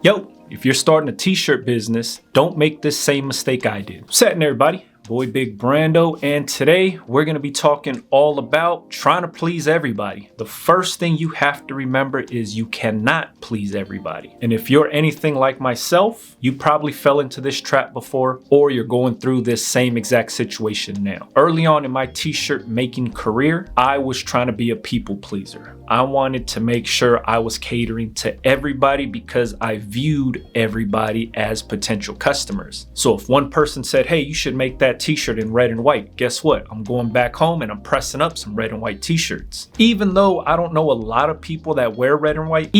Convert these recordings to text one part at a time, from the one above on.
Yo, if you're starting a t-shirt business, don't make this same mistake I did. What's happening, everybody? Boy Big Brando, and today we're going to be talking all about trying to please everybody. The first thing you have to remember is you cannot please everybody. And if you're anything like myself, you probably fell into this trap before, or you're going through this same exact situation now. Early on in my t-shirt making career, I was trying to be a people pleaser. I wanted to make sure I was catering to everybody because I viewed everybody as potential customers. So if one person said, hey, you should make that t-shirt in red and white, guess what? I'm going back home and I'm pressing up some red and white t-shirts. Even though I don't know a lot of people that wear red and white,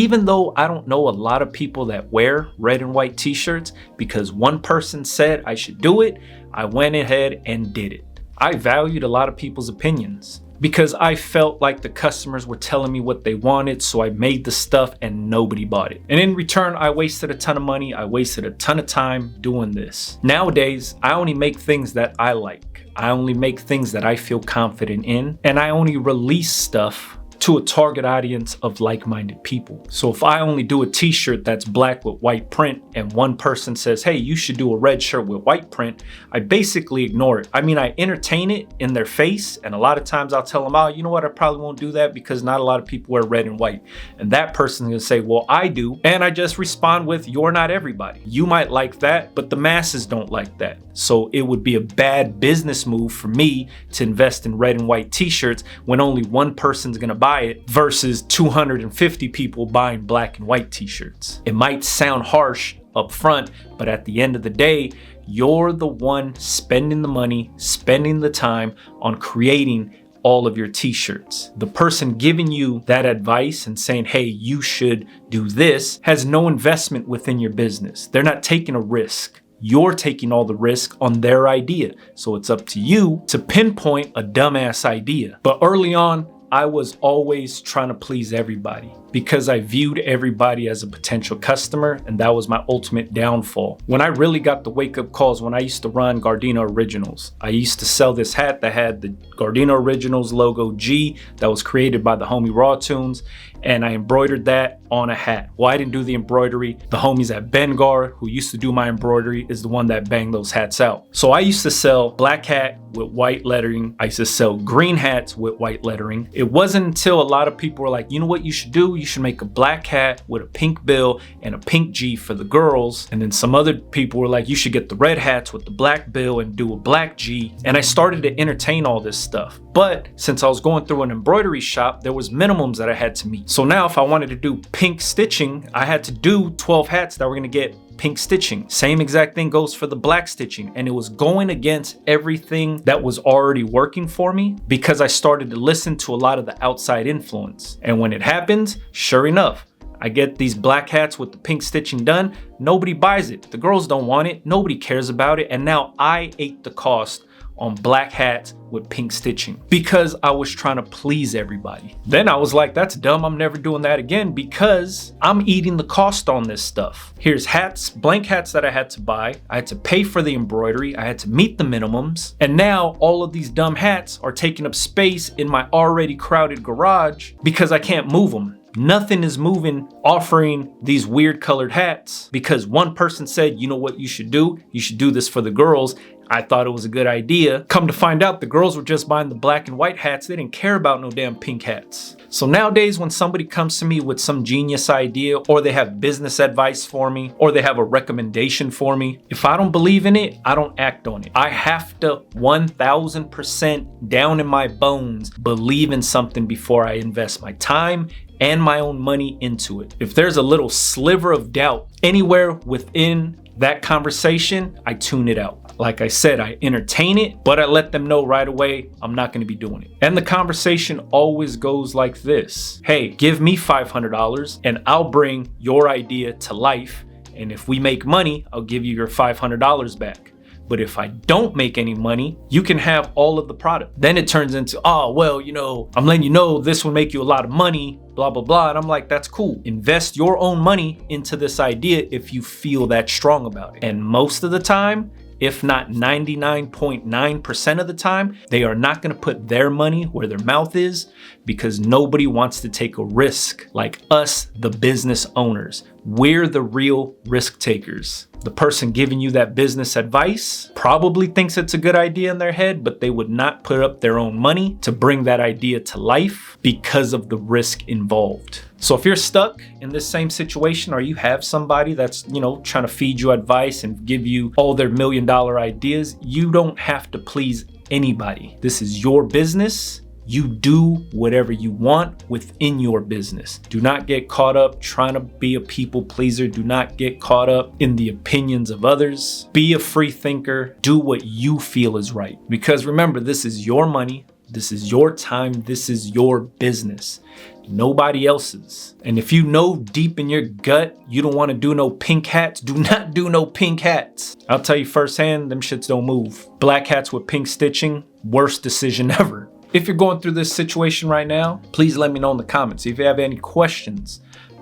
t-shirts, because one person said I should do it, I went ahead and did it. I valued a lot of people's opinions because I felt like the customers were telling me what they wanted, so I made the stuff and nobody bought it. And in return, I wasted a ton of money, I wasted a ton of time doing this. Nowadays, I only make things that I like. I only make things that I feel confident in, and I only release stuff to a target audience of like-minded people. So if I only do a t-shirt that's black with white print and one person says, hey, you should do a red shirt with white print, I basically ignore it. I mean, I entertain it in their face, and a lot of times I'll tell them, oh, you know what, I probably won't do that because not a lot of people wear red and white. And that person's gonna say, well, I do. And I just respond with, you're not everybody. You might like that, but the masses don't like that. So it would be a bad business move for me to invest in red and white t-shirts when only one person's gonna buy it versus 250 people buying black and white t-shirts. It might sound harsh up front, but at the end of the day, you're the one spending the money, spending the time on creating all of your t-shirts. The person giving you that advice and saying, hey, you should do this, has no investment within your business. They're not taking a risk. You're taking all the risk on their idea. So it's up to you to pinpoint a dumbass idea. But early on, I was always trying to please everybody because I viewed everybody as a potential customer, and that was my ultimate downfall. When I really got the wake-up calls, when I used to run Gardena Originals, I used to sell this hat that had the Gardena Originals logo G that was created by the homie Raw Tunes, and I embroidered that on a hat. Well, I didn't do the embroidery. The homies at Bengar, who used to do my embroidery, is the one that banged those hats out. So I used to sell black hat with white lettering. I used to sell green hats with white lettering. It wasn't until a lot of people were like, you know what you should do? You should make a black hat with a pink bill and a pink G for the girls. And then some other people were like, you should get the red hats with the black bill and do a black G. And I started to entertain all this stuff. But since I was going through an embroidery shop, there was minimums that I had to meet. So now if I wanted to do pink stitching, I had to do 12 hats that were gonna get pink stitching. Same exact thing goes for the black stitching. And it was going against everything that was already working for me because I started to listen to a lot of the outside influence. And when it happens, sure enough, I get these black hats with the pink stitching done. Nobody buys it. The girls don't want it. Nobody cares about it. And now I ate the cost on black hats with pink stitching because I was trying to please everybody. Then I was like, that's dumb. I'm never doing that again because I'm eating the cost on this stuff. Here's hats, blank hats that I had to buy. I had to pay for the embroidery. I had to meet the minimums. And now all of these dumb hats are taking up space in my already crowded garage because I can't move them. Nothing is moving offering these weird colored hats because one person said, you know what you should do? You should do this for the girls. I thought it was a good idea. Come to find out, the girls were just buying the black and white hats. They didn't care about no damn pink hats. So nowadays, when somebody comes to me with some genius idea, or they have business advice for me, or they have a recommendation for me, if I don't believe in it, I don't act on it. I have to 1000% down in my bones believe in something before I invest my time and my own money into it. If there's a little sliver of doubt anywhere within that conversation, I tune it out. Like I said, I entertain it, but I let them know right away I'm not going to be doing it. And the conversation always goes like this. Hey, give me $500 and I'll bring your idea to life. And if we make money, I'll give you your $500 back. But if I don't make any money, you can have all of the product. Then it turns into, oh, well, you know, I'm letting you know this will make you a lot of money, blah, blah, blah. And I'm like, that's cool. Invest your own money into this idea if you feel that strong about it. And most of the time, if not 99.9% of the time, they are not going to put their money where their mouth is, because nobody wants to take a risk like us, the business owners. We're the real risk takers. The person giving you that business advice probably thinks it's a good idea in their head, but they would not put up their own money to bring that idea to life because of the risk involved. So if you're stuck in this same situation, or you have somebody that's, trying to feed you advice and give you all their $1 million ideas, you don't have to please anybody. This is your business. You do whatever you want within your business. Do not get caught up trying to be a people pleaser. Do not get caught up in the opinions of others. Be a free thinker. Do what you feel is right. Because remember, this is your money. This is your time. This is your business. Nobody else's. And if you know deep in your gut you don't want to do no pink hats, do not do no pink hats. I'll tell you firsthand, them shits don't move. Black hats with pink stitching, worst decision ever. If you're going through this situation right now, please let me know in the comments. If you have any questions,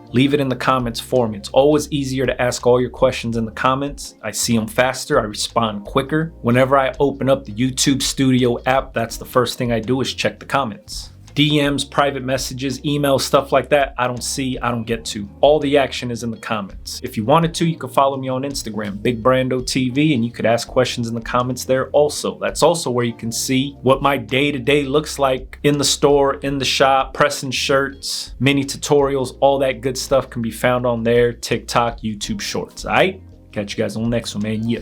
leave it in the comments for me. It's always easier to ask all your questions in the comments. I see them faster, I respond quicker. Whenever I open up the YouTube Studio app, that's the first thing I do is check the comments. DMs, private messages, emails, stuff like that, I don't see, I don't get to. All the action is in the comments. If you wanted to, you could follow me on Instagram, BigBrando.TV, and you could ask questions in the comments there also. That's also where you can see what my day-to-day looks like in the store, in the shop, pressing shirts, mini tutorials, all that good stuff can be found on there, TikTok, YouTube Shorts, all right? Catch you guys on the next one, man. Yeah.